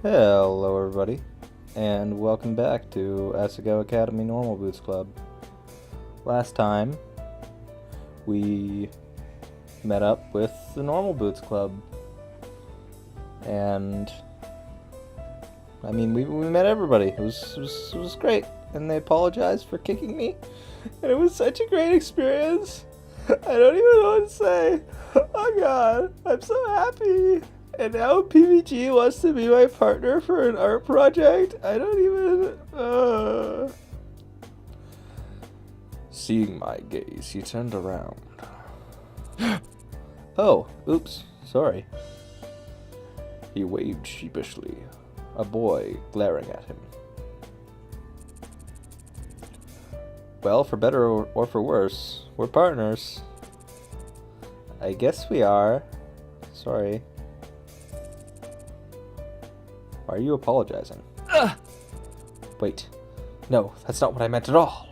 Hello everybody, and welcome back to Asagao Academy Normal Boots Club. Last time, we met up with the Normal Boots Club, and we met everybody. It was great, and they apologized for kicking me, and it was such a great experience. I don't even know what to say. Oh god, I'm so happy. And now PVG wants to be my partner for an art project? I don't even... Seeing my gaze, he turned around. Oh, oops, sorry. He waved sheepishly, a boy glaring at him. Well, for better or for worse, we're partners. I guess we are. Sorry. Why are you apologizing? Wait. No, that's not what I meant at all.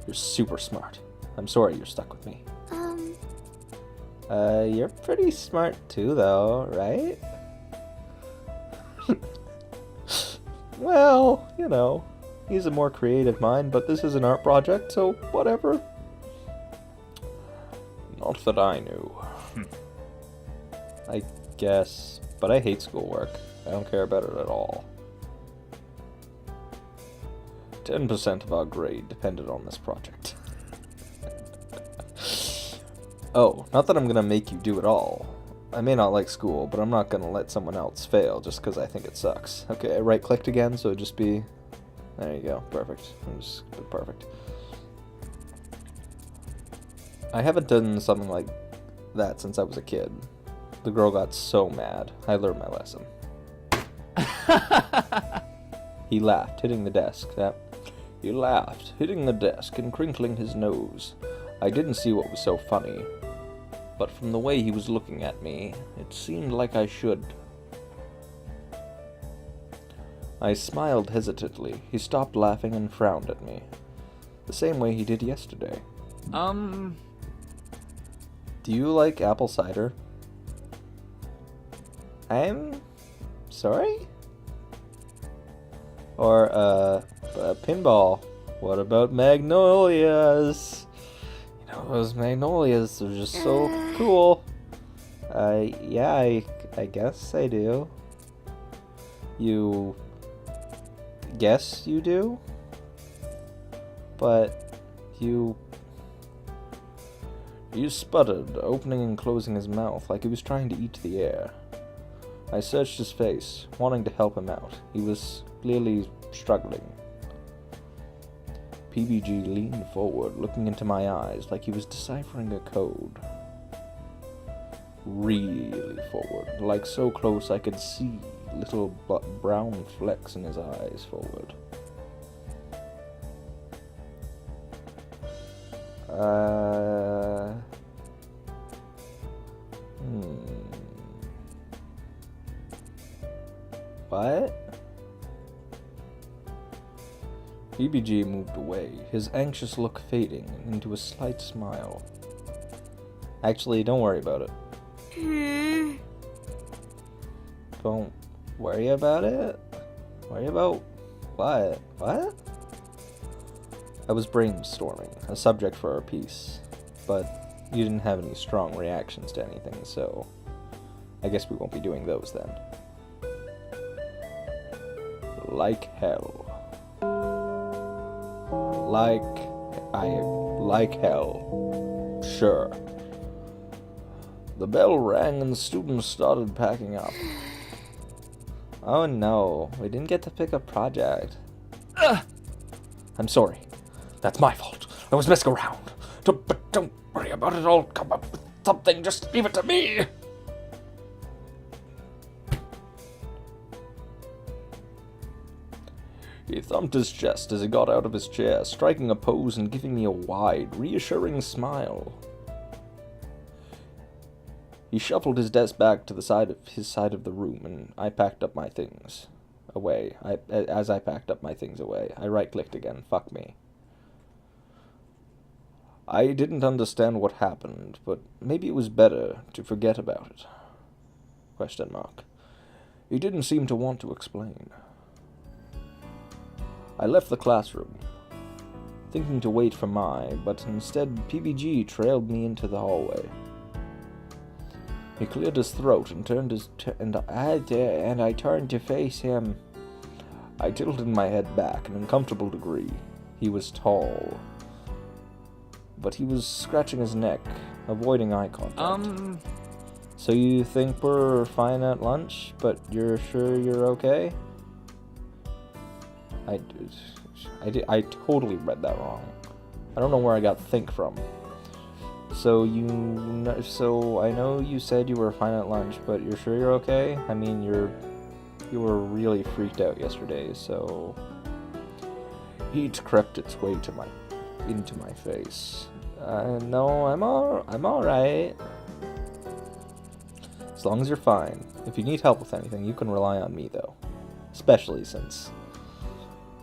You're super smart. I'm sorry you're stuck with me. You're pretty smart too, though, right? Well, you know, he's a more creative mind, but this is an art project, so whatever. Not that I knew. I guess, but I hate schoolwork. I don't care about it at all. 10% of our grade depended on this project. Oh, not that I'm gonna make you do it all. I may not like school, but I'm not gonna let someone else fail just because I think it sucks. Okay, I right-clicked again, so it'd just be... There you go, perfect. Perfect. I haven't done something like that since I was a kid. The girl got so mad. I learned my lesson. He laughed, hitting the desk. He laughed, hitting the desk and crinkling his nose. I didn't see what was so funny, but from the way he was looking at me, it seemed like I should. I smiled hesitantly. He stopped laughing and frowned at me, the same way he did yesterday. Do you like apple cider? I'm sorry? Or, pinball. What about magnolias? You know, those magnolias are just so cool. Yeah, I guess I do. You guess you do? But you sputtered, opening and closing his mouth like he was trying to eat the air. I searched his face, wanting to help him out. He was clearly struggling. PBG leaned forward, looking into my eyes like he was deciphering a code. Really forward, like so close I could see little brown flecks in his eyes forward. What? BBG moved away, his anxious look fading into a slight smile. Actually, don't worry about it. Don't worry about it? Worry about what? What? I was brainstorming a subject for our piece, but you didn't have any strong reactions to anything, so I guess we won't be doing those then. Like hell. Like hell. Sure. The bell rang and the students started packing up. Oh no, we didn't get to pick a project. I'm sorry. That's my fault. I was messing around. But don't worry about it. I'll come up with something. Just leave it to me. He thumped his chest as he got out of his chair, striking a pose and giving me a wide, reassuring smile. He shuffled his desk back to his side of the room, and I packed up my things away. As I packed up my things away, I right-clicked again. Fuck me. I didn't understand what happened, but maybe it was better to forget about it. Question mark. He didn't seem to want to explain. I left the classroom, thinking to wait for Mai, but instead PBG trailed me into the hallway. He cleared his throat and I turned to face him. I tilted my head back an uncomfortable degree. He was tall, but he was scratching his neck, avoiding eye contact. So you think we're fine at lunch, but you're sure you're okay? I totally read that wrong. I don't know where I got think from. So I know you said you were fine at lunch, but you're sure you're okay? I mean, you were really freaked out yesterday, so... Heat crept its way into my face. No, I'm alright. As long as you're fine. If you need help with anything, you can rely on me, though. Especially since...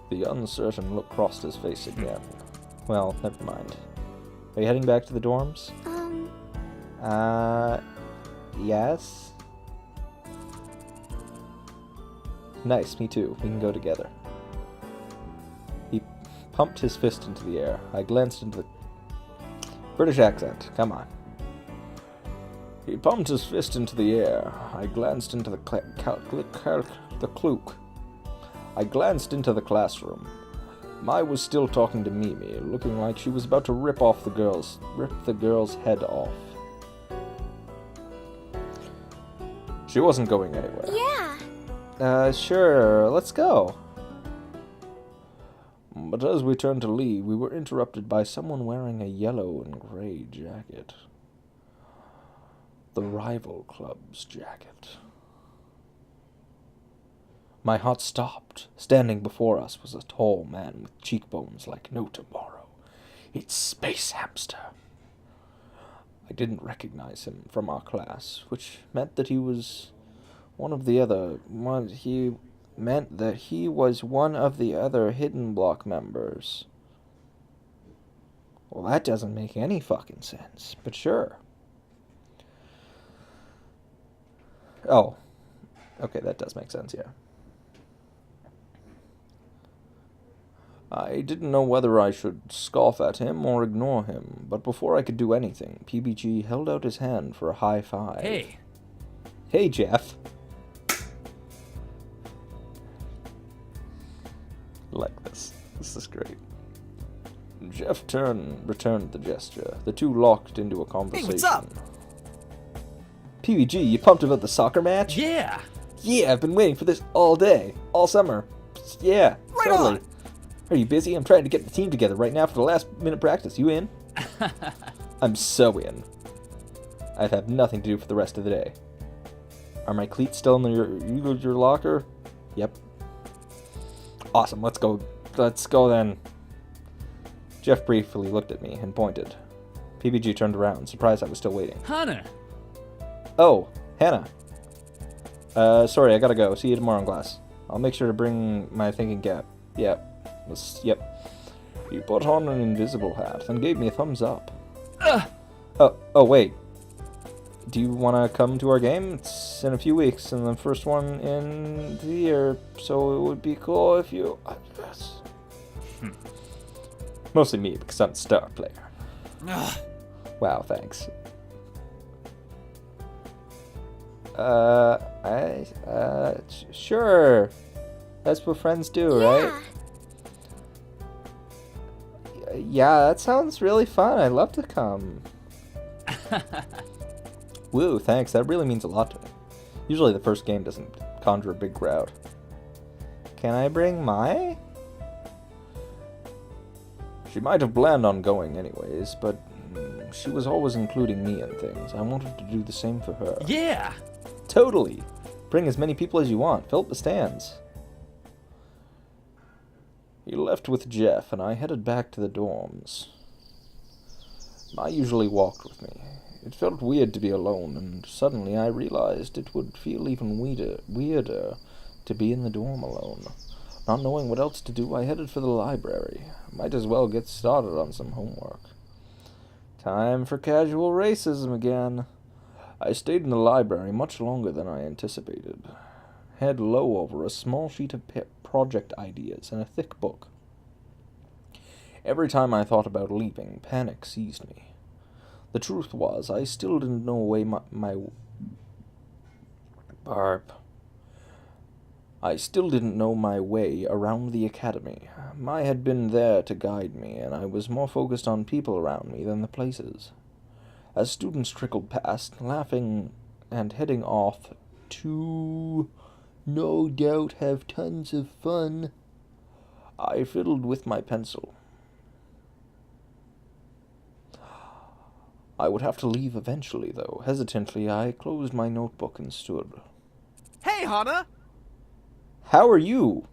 The uncertain look crossed his face again. Well, never mind. Are you heading back to the dorms? Yes? Nice, me too. We can go together. He pumped his fist into the air. I glanced into the... British accent, come on. He pumped his fist into the air. I glanced into the I glanced into the classroom. Mai was still talking to Mimi, looking like she was about to rip the girl's head off. She wasn't going anywhere. Yeah. Sure, let's go. But as we turned to leave, we were interrupted by someone wearing a yellow and gray jacket. The rival club's jacket. My heart stopped. Standing before us was a tall man with cheekbones like no tomorrow. It's Space Hamster. I didn't recognize him from our class, which meant that he was one of the other Hidden Block members. Well, that doesn't make any fucking sense, but sure. Oh. Okay, that does make sense, yeah. I didn't know whether I should scoff at him or ignore him, but before I could do anything, PBG held out his hand for a high five. Hey. Hey, Jeff. Like this. This is great. Jeff returned the gesture. The two locked into a conversation. Hey, what's up? PBG, you pumped about the soccer match? Yeah. Yeah, I've been waiting for this all day. All summer. Yeah, Right totally. on. Are you busy? I'm trying to get the team together right now for the last minute practice. You in? I'm so in. I'd have nothing to do for the rest of the day. Are my cleats still in your locker? Yep. Awesome, let's go. Let's go then. Jeff briefly looked at me and pointed. PBG turned around, surprised I was still waiting. Hannah. Oh, Hannah. Sorry, I gotta go. See you tomorrow in class. I'll make sure to bring my thinking cap. Yep. Yep. You put on an invisible hat and gave me a thumbs up. Oh, wait. Do you want to come to our game? It's in a few weeks, and the first one in the year, so it would be cool if you... Yes. Mostly me, because I'm the star player. Wow, thanks. Sure. That's what friends do, right? Yeah, that sounds really fun. I'd love to come. Woo, thanks. That really means a lot to me. Usually the first game doesn't conjure a big crowd. Can I bring Mai? She might have planned on going anyways, but she was always including me in things. I wanted to do the same for her. Yeah. Totally. Bring as many people as you want. Fill up the stands. He left with Jeff, and I headed back to the dorms. Mai usually walked with me. It felt weird to be alone, and suddenly I realized it would feel even weirder to be in the dorm alone. Not knowing what else to do, I headed for the library. Might as well get started on some homework. Time for casual racism again. I stayed in the library much longer than I anticipated. head low over a small sheet of project ideas and a thick book. Every time I thought about leaving, panic seized me. The truth was, I still didn't know I still didn't know my way around the academy. Mai had been there to guide me, and I was more focused on people around me than the places. As students trickled past, laughing and heading off to no doubt have tons of fun, I fiddled with my pencil. I would have to leave eventually, though. Hesitantly, I closed my notebook and stood. Hey, Hana! How are you?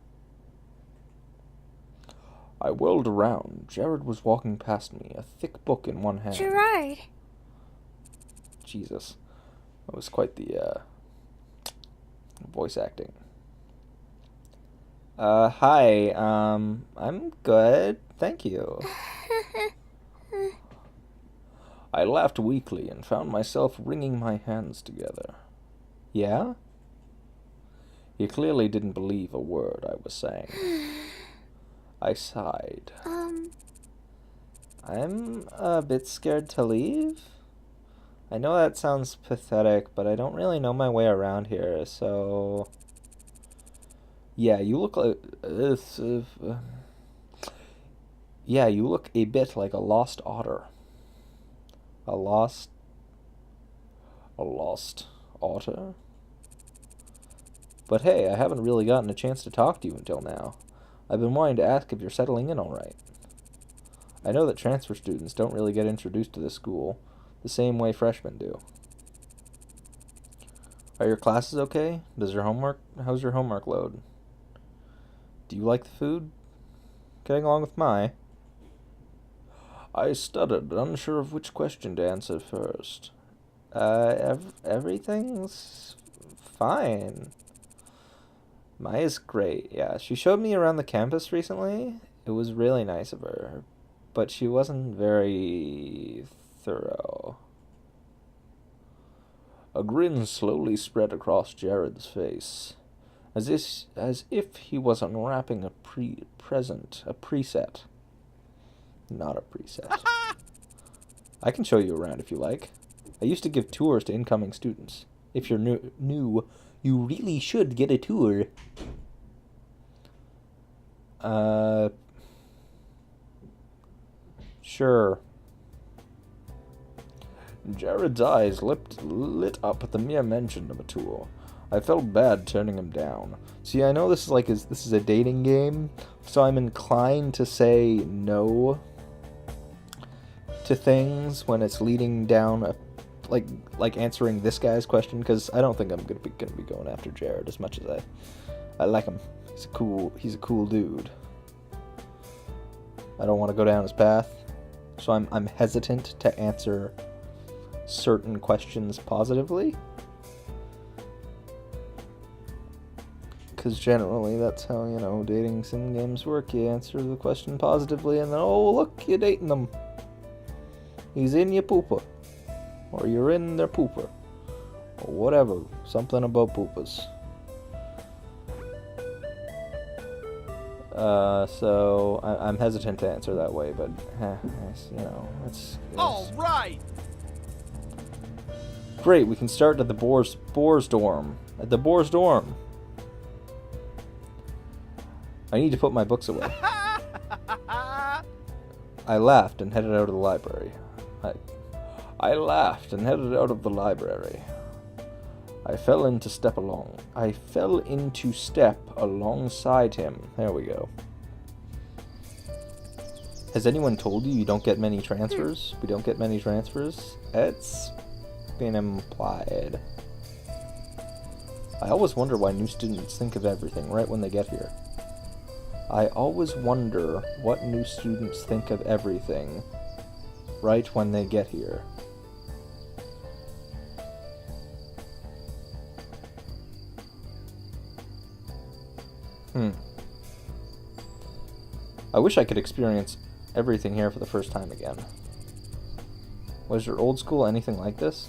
I whirled around. Jared was walking past me, a thick book in one hand. Gerard. Jesus. That was quite the, voice acting. Hi, I'm good. Thank you. I laughed weakly and found myself wringing my hands together. Yeah? He clearly didn't believe a word I was saying. I sighed. I'm a bit scared to leave. I know that sounds pathetic, but I don't really know my way around here, so... Yeah, you look like... yeah, you look a bit like a lost otter. A lost otter? But hey, I haven't really gotten a chance to talk to you until now. I've been wanting to ask if you're settling in alright. I know that transfer students don't really get introduced to this school the same way freshmen do. Are your classes okay? How's your homework load? Do you like the food? Getting along with Mai? I stuttered, unsure of which question to answer first. Everything's fine. Maya's great, yeah. She showed me around the campus recently. It was really nice of her, but she wasn't very thorough. A grin slowly spread across Jared's face, as if he was unwrapping a preset. Not a preset. I can show you around if you like. I used to give tours to incoming students. If you're new, you really should get a tour. Sure. Jared's eyes lit up at the mere mention of a tour. I felt bad turning him down. See, I know this is a dating game, so I'm inclined to say no to things when it's leading down a like answering this guy's question, because I don't think I'm gonna be going after Jared as much as I like him. He's a cool dude. I don't want to go down his path, so I'm hesitant to answer certain questions positively, because generally that's how, dating sim games work. You answer the question positively and then, oh look, you're dating them. He's in your pooper, or you're in their pooper, or whatever, something about poopers. So I'm hesitant to answer that way, but it's All right. Great. We can start at the Boars dorm. At the Boars dorm. I need to put my books away. I laughed and headed out of the library. I laughed and headed out of the library. I fell into step alongside him. There we go. Has anyone told you don't get many transfers? We don't get many transfers? It's been implied. I always wonder why new students think of everything right when they get here. I always wonder what new students think of everything right when they get here. I wish I could experience everything here for the first time again. Was your old school anything like this?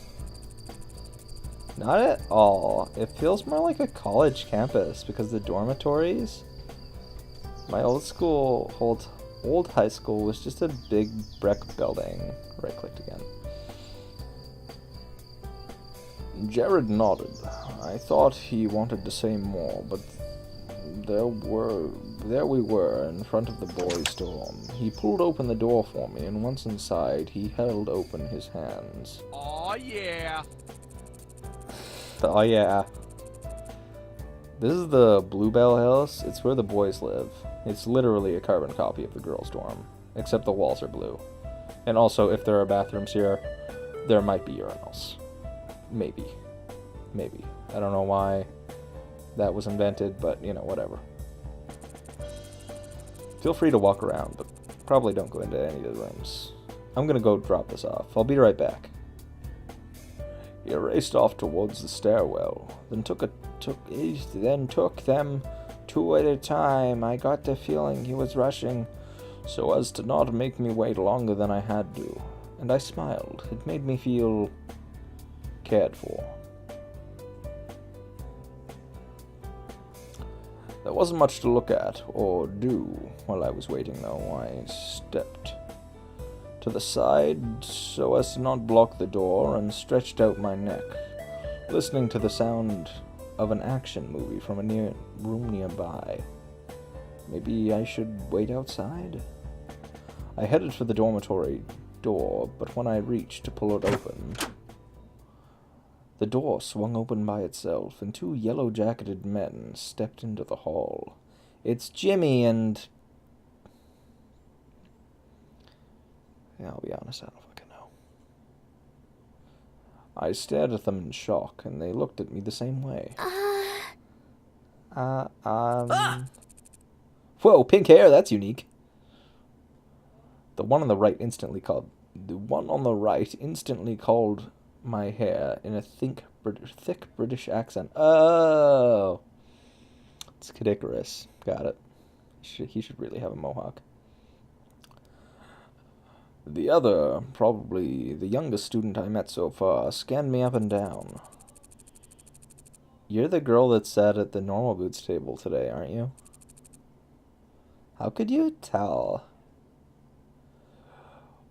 Not at all. It feels more like a college campus because the dormitories. My old high school was just a big brick building. Right-clicked again. Jared nodded. I thought he wanted to say more, but there we were, in front of the boys' dorm. He pulled open the door for me, and once inside, he held open his hands. Aw, yeah. Oh yeah. This is the Bluebell house. It's where the boys live. It's literally a carbon copy of the girls' dorm, except the walls are blue. And also, if there are bathrooms here, there might be urinals. Maybe. I don't know why that was invented, but, you know, whatever. Feel free to walk around, but probably don't go into any of the rooms. I'm gonna go drop this off. I'll be right back. He raced off towards the stairwell, then took them two at a time. I got the feeling he was rushing so as to not make me wait longer than I had to, and I smiled. It made me feel cared for. There wasn't much to look at or do while I was waiting, though. I stepped to the side so as to not block the door and stretched out my neck, listening to the sound of an action movie from a room nearby. Maybe I should wait outside? I headed for the dormitory door, but when I reached to pull it open, the door swung open by itself, and two yellow-jacketed men stepped into the hall. It's Jimmy and... Yeah, I'll be honest, I don't fucking know. I stared at them in shock, and they looked at me the same way. Whoa, pink hair, that's unique. The one on the right instantly called my hair in a thick British accent. Oh! It's Kid Icarus. Got it. He should really have a mohawk. The other, probably the youngest student I met so far, scanned me up and down. You're the girl that sat at the normal boots table today, aren't you? How could you tell?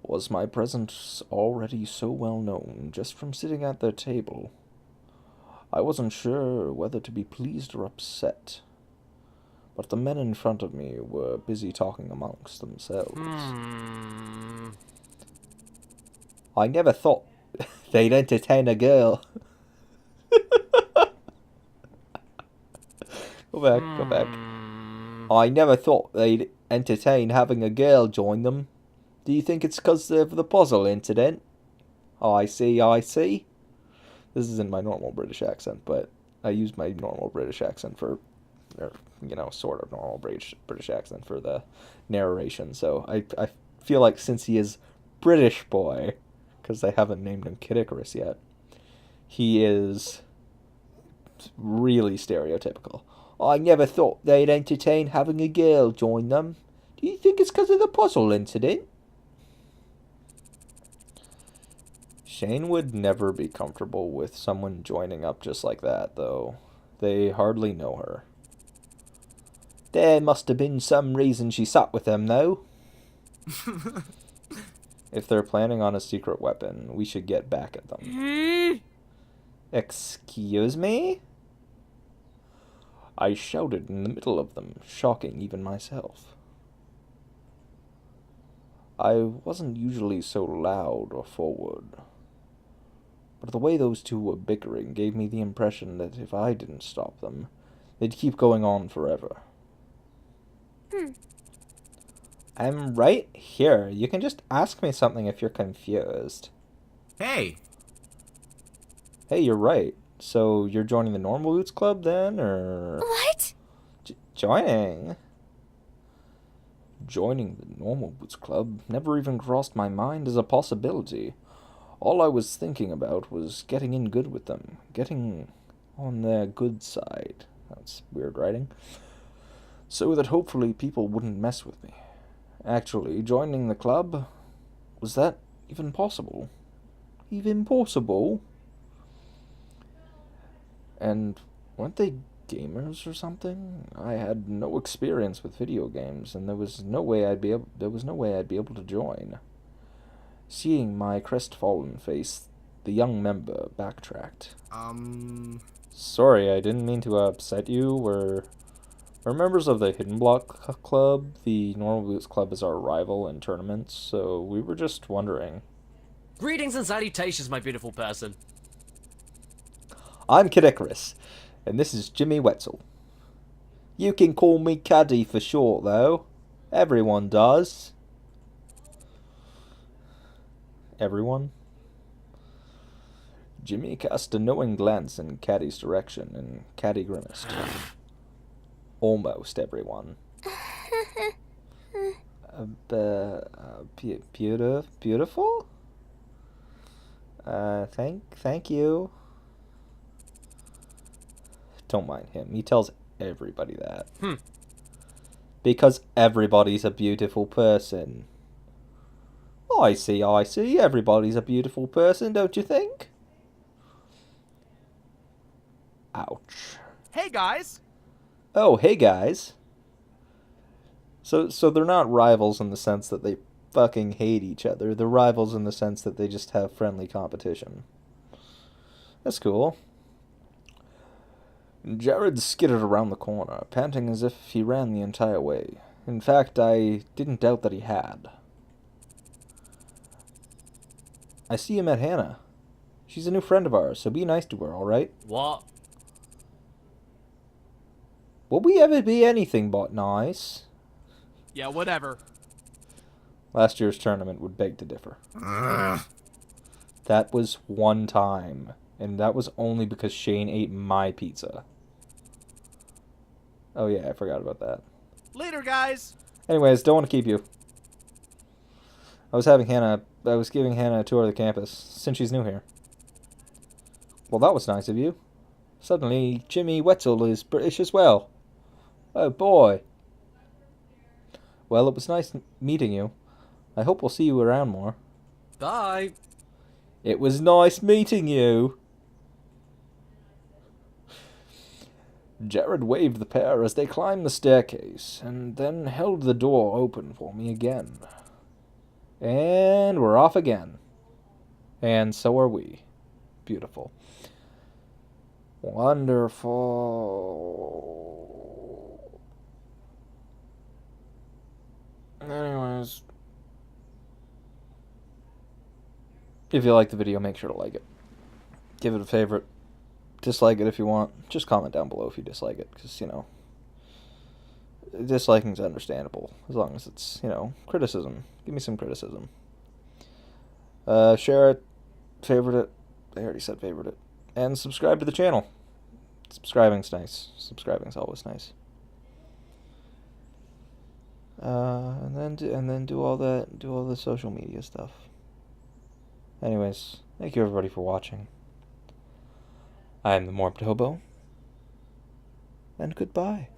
Was my presence already so well known just from sitting at their table? I wasn't sure whether to be pleased or upset, but the men in front of me were busy talking amongst themselves. I never thought they'd entertain a girl. Go back. I never thought they'd entertain having a girl join them. Do you think it's because of the puzzle incident? I see. This isn't my normal British accent, but I used my normal British accent for, sort of normal British accent for the narration. So I feel like since he is British boy, because they haven't named him Kid Icarus yet, he is really stereotypical. I never thought they'd entertain having a girl join them. Do you think it's because of the puzzle incident? Shane would never be comfortable with someone joining up just like that, though. They hardly know her. There must have been some reason she sat with them, though. If they're planning on a secret weapon, we should get back at them. Excuse me? I shouted in the middle of them, shocking even myself. I wasn't usually so loud or forward, but the way those two were bickering gave me the impression that if I didn't stop them, they'd keep going on forever. I'm right here. You can just ask me something if you're confused. Hey. Hey, you're right. So you're joining the Normal Boots Club then, or... What? Joining the Normal Boots Club never even crossed my mind as a possibility. All I was thinking about was getting in good with them, getting on their good side. That's weird writing. So that hopefully people wouldn't mess with me. Actually, joining the club, was that even possible? Even possible? And weren't they gamers or something? I had no experience with video games, and there was no way I'd be able to join. Seeing my crestfallen face, the young member backtracked. Sorry, I didn't mean to upset you. We're members of the Hidden Block Club. The Normal Boots Club is our rival in tournaments, so we were just wondering. Greetings and salutations, my beautiful person. I'm Kid Icarus, and this is Jimmy Wetzel. You can call me Caddy for short, though. Everyone does. Everyone? Jimmy cast a knowing glance in Caddy's direction, and Caddy grimaced. Almost everyone. Beautiful? Thank you. Don't mind him. He tells everybody that. Because everybody's a beautiful person. I see. Everybody's a beautiful person, don't you think? Ouch. Hey, guys. Oh, hey, guys. So they're not rivals in the sense that they fucking hate each other. They're rivals in the sense that they just have friendly competition. That's cool. Jared skidded around the corner, panting as if he ran the entire way. In fact, I didn't doubt that he had. I see you met Hannah. She's a new friend of ours, so be nice to her, alright? What? Will we ever be anything but nice? Yeah, whatever. Last year's tournament would beg to differ. That was one time, and that was only because Shane ate my pizza. Oh yeah, I forgot about that. Later, guys. Anyways, don't want to keep you. I was giving Hannah a tour of the campus, since she's new here. Well, that was nice of you. Suddenly, Jimmy Wetzel is British as well. Oh boy. Well, it was nice meeting you. I hope we'll see you around more. Bye. It was nice meeting you. Jared waved the pair as they climbed the staircase, and then held the door open for me again. And we're off again. And so are we. Beautiful. Wonderful. Anyways. If you like the video, make sure to like it. Give it a favorite. Dislike it if you want. Just comment down below if you dislike it, because, disliking's understandable, as long as it's, criticism. Give me some criticism. Share it, favorite it. I already said favorite it. And subscribe to the channel. Subscribing's nice. Subscribing's always nice. And then do all the social media stuff. Anyways, thank you everybody for watching. I am the Morbid Hobo, and goodbye.